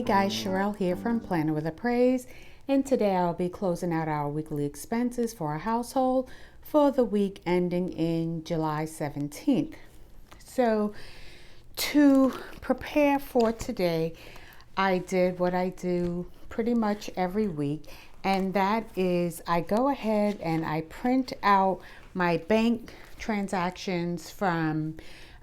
Hey guys, Sha-rel here from Planner with a Praise, and today I'll be closing out our weekly expenses for our household for the week ending in July 17th. So to prepare for today, I did what I do pretty much every week, and that is I go ahead and I print out my bank transactions from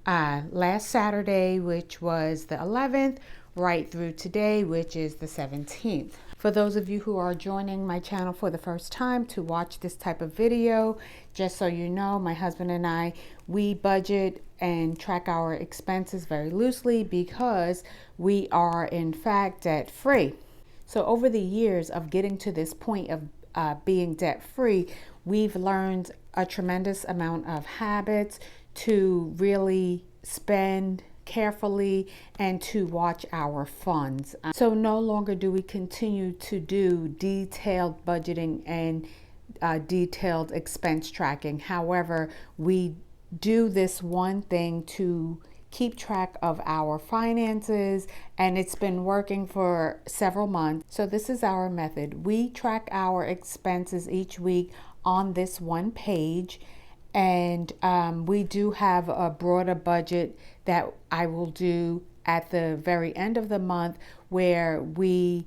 last Saturday, which was the 11th, right through today, which is the 17th. For those of you who are joining my channel for the first time to watch this type of video, just so you know, my husband and I, we budget and track our expenses very loosely because we are in fact debt free. So over the years of getting to this point of being debt free, we've learned a tremendous amount of habits to really spend carefully and to watch our funds. So no longer do we continue to do detailed budgeting and detailed expense tracking. However, we do this one thing to keep track of our finances, and it's been working for several months. So this is our method. We track our expenses each week on this one page, and we do have a broader budget that I will do at the very end of the month, where we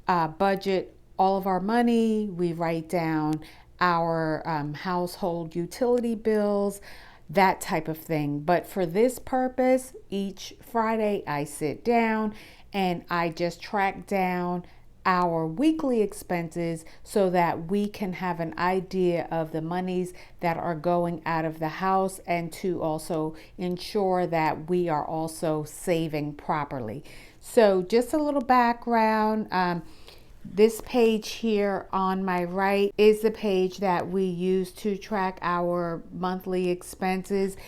budget all of our money. We write down our household utility bills, that type of thing. But for this purpose, each Friday I sit down and I just track down our weekly expenses so that we can have an idea of the monies that are going out of the house, and to also ensure that we are also saving properly. So just a little background. This page here on my right is the page that we use to track our monthly expenses.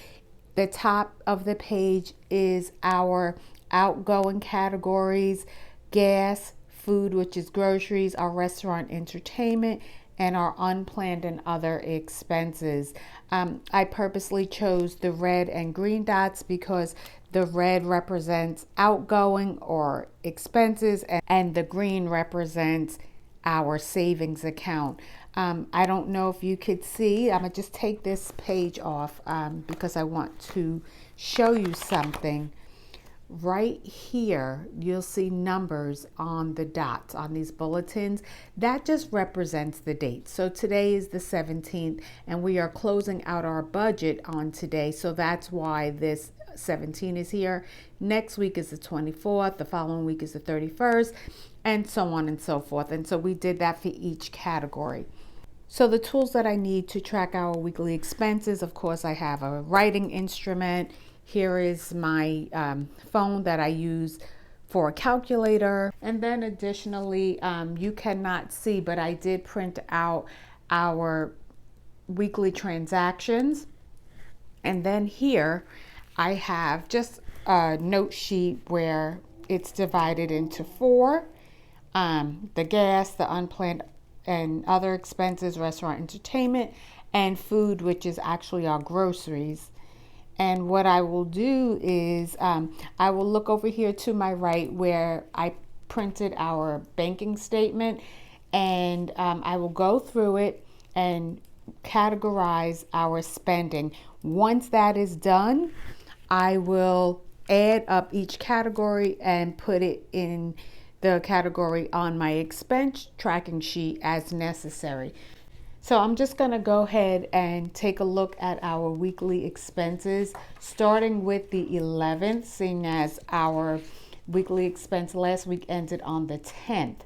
The top of the page is our outgoing categories: gas, food, which is groceries, our restaurant entertainment, and our unplanned and other expenses. I purposely chose the red and green dots because the red represents outgoing or expenses, and the green represents our savings account. I don't know if you could see. I'm gonna just take this page off because I want to show you something. Right here, you'll see numbers on the dots on these bulletins. That just represents the date. So today is the 17th, and we are closing out our budget on today. So that's why this 17 is here. Next week is the 24th. The following week is the 31st, and so on and so forth. And so we did that for each category. So the tools that I need to track our weekly expenses, of course, I have a writing instrument. Here is my phone that I use for a calculator. And then additionally, you cannot see, but I did print out our weekly transactions. And then here I have just a note sheet where it's divided into four. The gas, the unplanned and other expenses, restaurant entertainment, and food, which is actually our groceries. And what I will do is I will look over here to my right where I printed our banking statement, and I will go through it and categorize our spending. Once that is done, I will add up each category and put it in the category on my expense tracking sheet as necessary. So I'm just going to go ahead and take a look at our weekly expenses, starting with the 11th, seeing as our weekly expense last week ended on the 10th.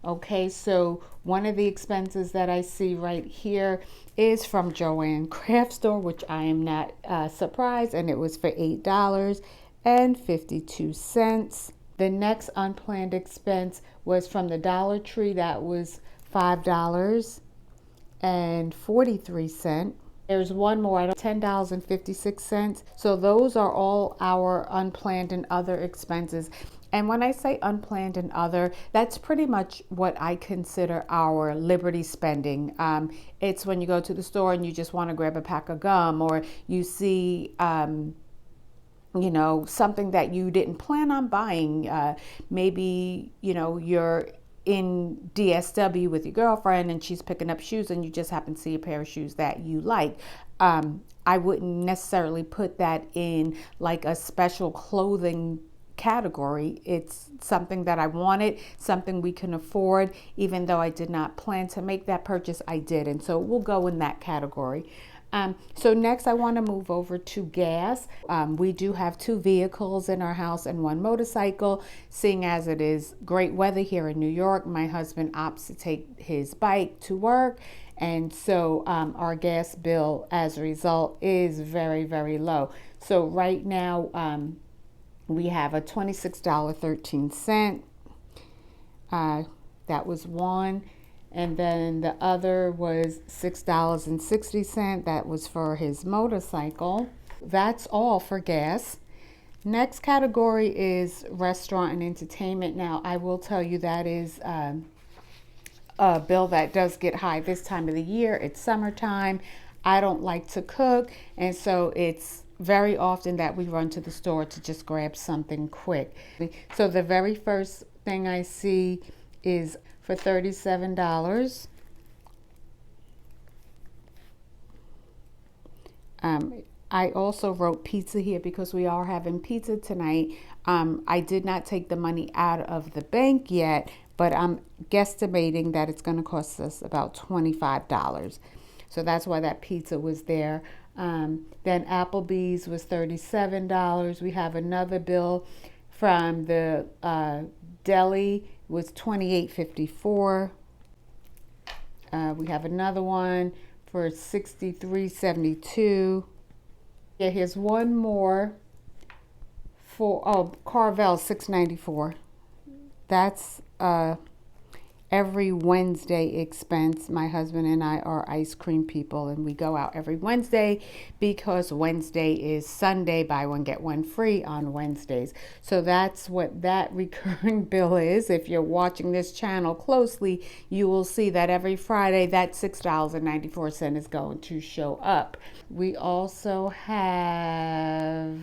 Okay, so one of the expenses that I see right here is from Joann Craft Store, which I am not surprised, and it was for $8.52. The next unplanned expense was from the Dollar Tree. That was $5.43. There's one more, $10.56. So those are all our unplanned and other expenses. And when I say unplanned and other, that's pretty much what I consider our Liberty spending. It's when you go to the store and you just want to grab a pack of gum, or you see you know, something that you didn't plan on buying. Maybe, you know, you're in DSW with your girlfriend and she's picking up shoes and you just happen to see a pair of shoes that you like. I wouldn't necessarily put that in like a special clothing category. It's something that I wanted, something we can afford. Even though I did not plan to make that purchase, I did. And so we'll go in that category. So next I want to move over to gas. We do have 2 vehicles in our house and 1 motorcycle. Seeing as it is great weather here in New York, my husband opts to take his bike to work. And so our gas bill as a result is very, very low. So right now we have a $26.13. That was one. And then the other was $6.60. That was for his motorcycle. That's all for gas. Next category is restaurant and entertainment. Now, I will tell you that is a bill that does get high this time of the year. It's summertime. I don't like to cook, and so it's very often that we run to the store to just grab something quick. So the very first thing I see is for $37. I also wrote pizza here because we are having pizza tonight. I did not take the money out of the bank yet, but I'm guesstimating that it's going to cost us about $25. So that's why that pizza was there. Then Applebee's was $37. We have another bill from the deli was $28.54. We have another one for $63.72. Yeah, here's one more for Carvel $6.94. That's every Wednesday expense. My husband and I are ice cream people, and we go out every Wednesday because Wednesday is Sunday, buy one get one free on Wednesdays. So that's what that recurring bill is. If you're watching this channel closely, you will see that every Friday that $6.94 is going to show up. We also have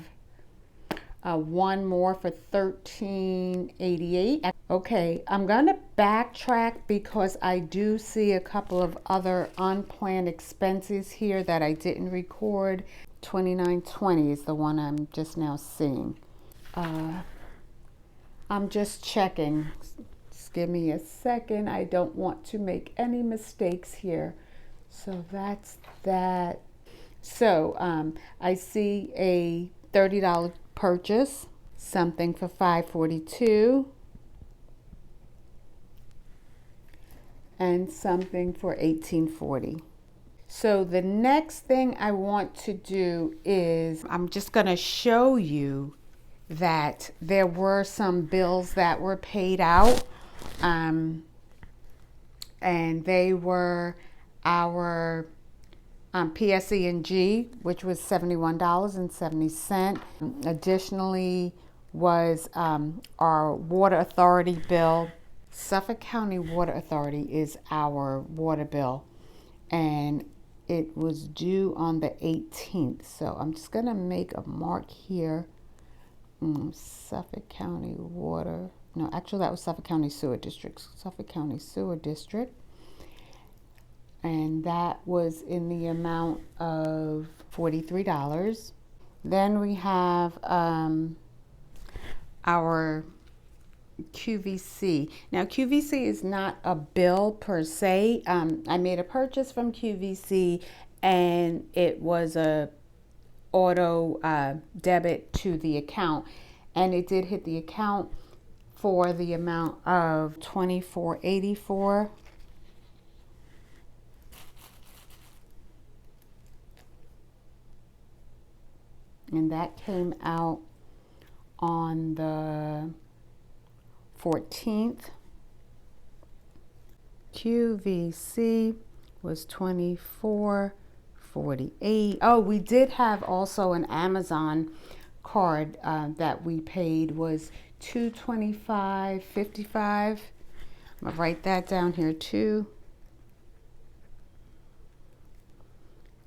one more for $13.88. Okay, I'm gonna backtrack because I do see a couple of other unplanned expenses here that I didn't record. $29.20 is the one I'm just now seeing. I'm just checking. Just give me a second. I don't want to make any mistakes here. So that's that. So I see a $30 purchase, something for $5.42, and something for $18.40. So the next thing I want to do is I'm just going to show you that there were some bills that were paid out, and they were our PSE&G, which was $71.70. Additionally was our water authority bill. Suffolk County Water Authority is our water bill, and it was due on the 18th. So I'm just going to make a mark here. Suffolk County Water. No, actually that was Suffolk County Sewer District. Suffolk County Sewer District. And that was in the amount of $43. Then we have our QVC. Now QVC is not a bill per se. I made a purchase from QVC and it was a auto debit to the account, and it did hit the account for the amount of $24.84. And that came out on the 14th. QVC was $24.48. Oh, we did have also an Amazon card that we paid was $225.55. I'm gonna write that down here too.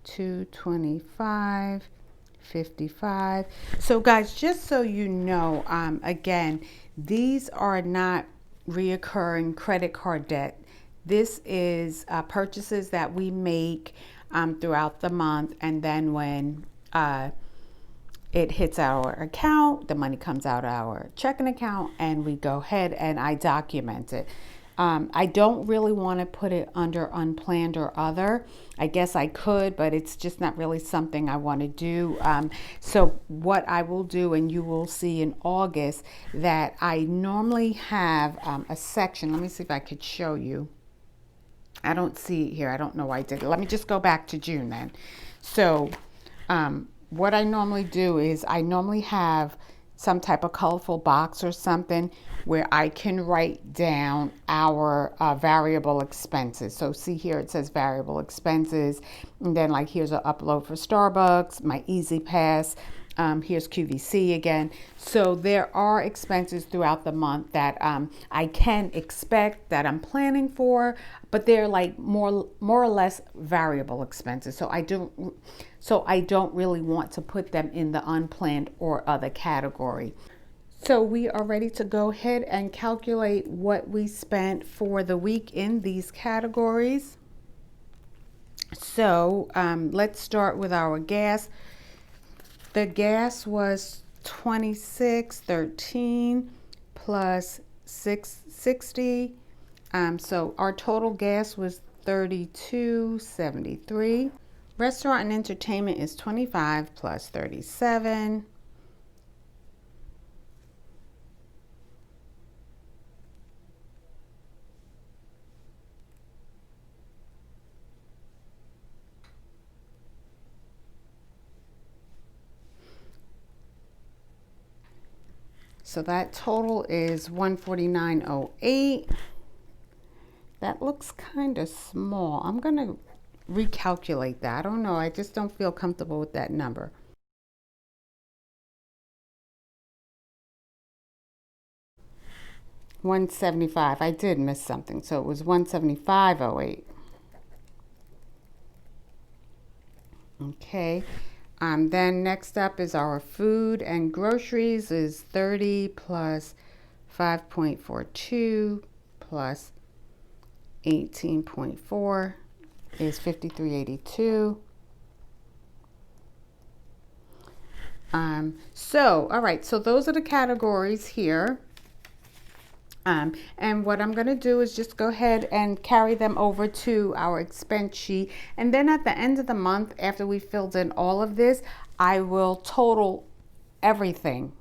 $225.55. $55. So guys, just so you know, again, these are not reoccurring credit card debt. This is purchases that we make throughout the month, and then when it hits our account, the money comes out of our checking account, and we go ahead and I document it. I don't really want to put it under unplanned or other. I guess I could, but it's just not really something I want to do. So what I will do, and you will see in August, that I normally have a section. Let me see if I could show you. I don't see it here. I don't know why I did it. Let me just go back to June then. So what I normally do is I normally have some type of colorful box or something where I can write down our variable expenses. So see here, it says variable expenses. And then like here's an upload for Starbucks, my Easy Pass. Here's QVC again. So there are expenses throughout the month that I can expect, that I'm planning for, but they're like more or less variable expenses. So I don't really want to put them in the unplanned or other category. So we are ready to go ahead and calculate what we spent for the week in these categories. So let's start with our gas. The gas was $26.13 plus $6.60. So our total gas was $32.73. Restaurant and entertainment is $25 plus $37. So that total is $149.08. That looks kind of small. I'm going to recalculate that. I don't know. I just don't feel comfortable with that number. $175. I did miss something. So it was $175.08. Okay. Then next up is our food and groceries is 30 plus 5.42 plus 18.4 is 53.82. All right, so those are the categories here. And what I'm going to do is just go ahead and carry them over to our expense sheet. And then at the end of the month, after we filled in all of this, I will total everything.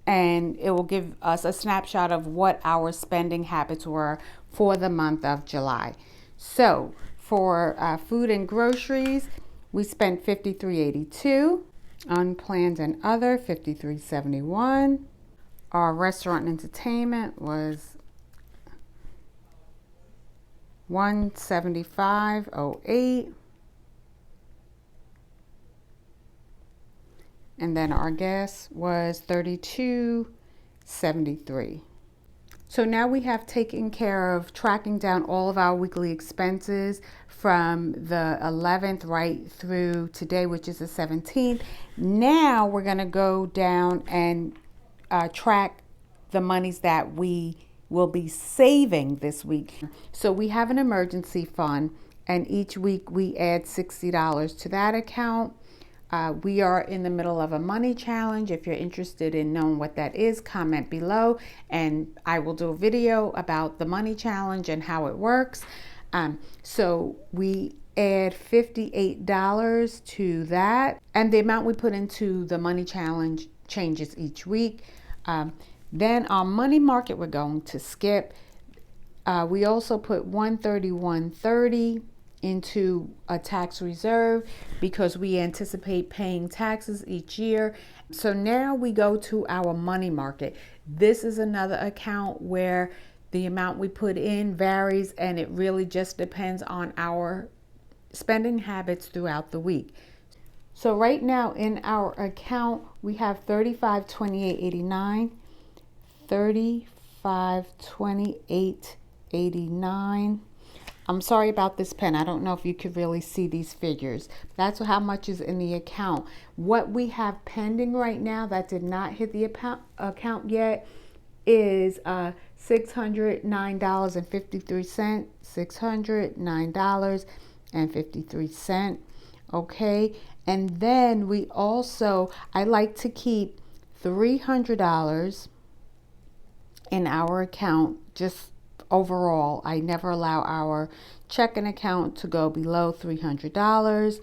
And it will give us a snapshot of what our spending habits were for the month of July. So for food and groceries, we spent $53.82. Unplanned and other, $53.71. Our restaurant and entertainment was $175.08. And then our gas was $32.73. So now we have taken care of tracking down all of our weekly expenses from the 11th right through today, which is the 17th. Now we're going to go down and track the monies that we will be saving this week. So we have an emergency fund, and each week we add $60 to that account. We are in the middle of a money challenge. If you're interested in knowing what that is, comment below, and I will do a video about the money challenge and how it works. So we add $58 to that, and the amount we put into the money challenge changes each week. Then our money market we're going to skip. We also put $131.30 into a tax reserve because we anticipate paying taxes each year. So now we go to our money market. This is another account where the amount we put in varies, and it really just depends on our spending habits throughout the week. So right now in our account, we have $35.28.89, $35.28.89. I'm sorry about this pen. I don't know if you could really see these figures. That's how much is in the account. What we have pending right now that did not hit the account yet is $609.53. $609.53. Okay. And then we also, I like to keep $300 in our account, just overall. I never allow our checking account to go below $300.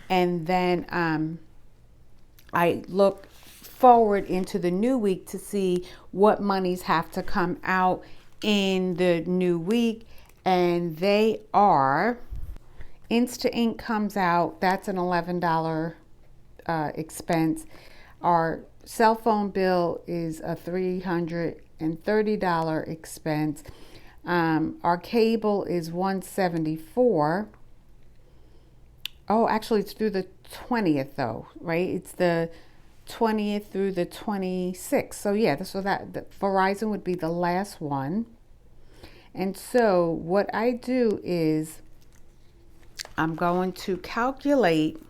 And then I look forward into the new week to see what monies have to come out in the new week. And they are, Insta Ink comes out, that's an $11 expense. Our cell phone bill is a $330 expense. Our cable is $174. Oh, actually, it's through the 20th, though, right? It's the 20th through the 26th. So yeah, so that the Verizon would be the last one. And so what I do is I'm going to calculate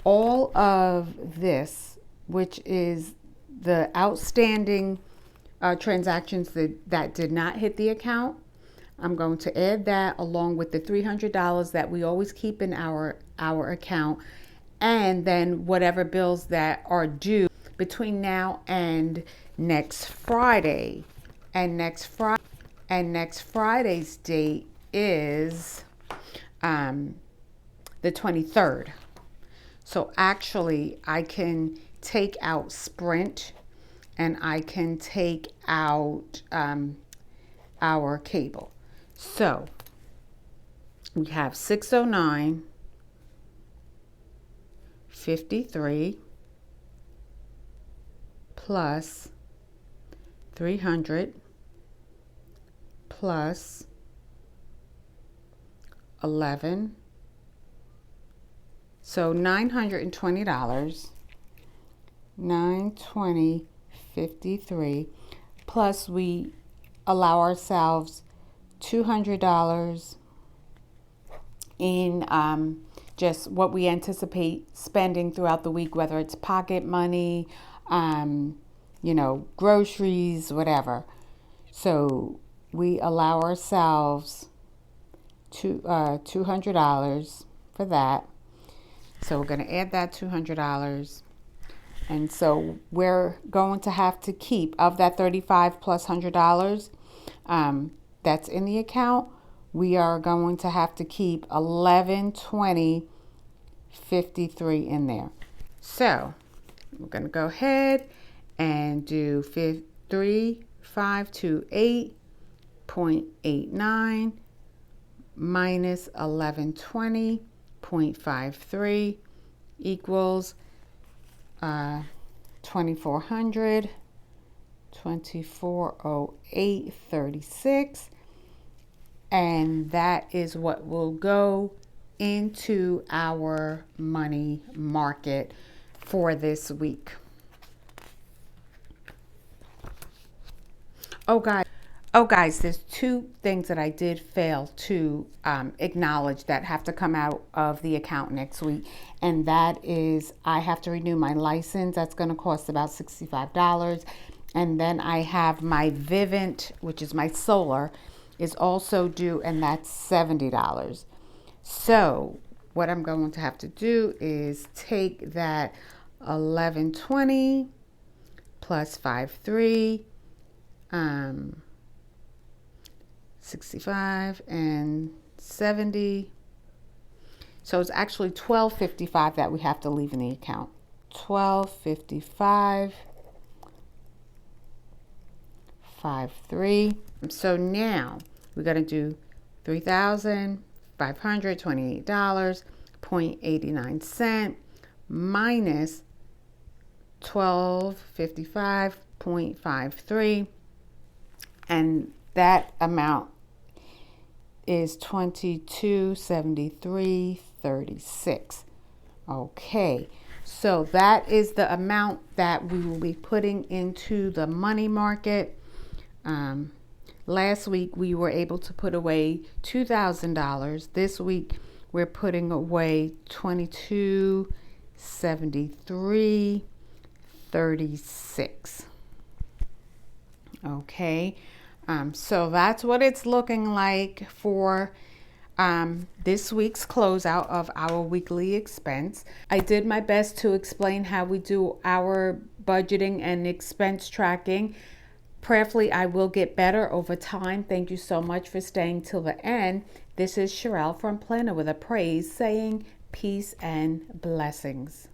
all of this, which is the outstanding transactions that did not hit the account. I'm going to add that along with the $300 that we always keep in our account, and then whatever bills that are due between now and next Friday. And next Friday's date is the 23rd. So actually, I can take out Sprint and I can take out our cable. So we have 609.53 plus 300 plus 11. So $920. 920.53 plus we allow ourselves $200 in just what we anticipate spending throughout the week, whether it's pocket money, groceries, whatever. So we allow ourselves $200 for that. So we're going to add that $200. And so we're going to have to keep, of that $35 plus $100 that's in the account, we are going to have to keep $1120.53 in there. So we're going to go ahead and do 3528.89 minus 1120.53 equals 2400, 2408.36, and that is what will go into our money market for this week. Oh guys, there's two things that I did fail to acknowledge that have to come out of the account next week. And that is, I have to renew my license. That's going to cost about $65. And then I have my Vivint, which is my solar, is also due, and that's $70. So what I'm going to have to do is take that 1120 plus 53, 65 and 70. So it's actually $12.55 that we have to leave in the account. $12.55.53. So now we're going to do $3,528.89 minus 1255.53, and that amount is 2273.36. Okay, so that is the amount that we will be putting into the money market. Last week we were able to put away $2,000. This week we're putting away $22.73.36. Okay, so that's what it's looking like for this week's closeout of our weekly expense. I did my best to explain how we do our budgeting and expense tracking. Prayerfully, I will get better over time. Thank you so much for staying till the end. This is Charyl from Planner with a Praise, saying peace and blessings.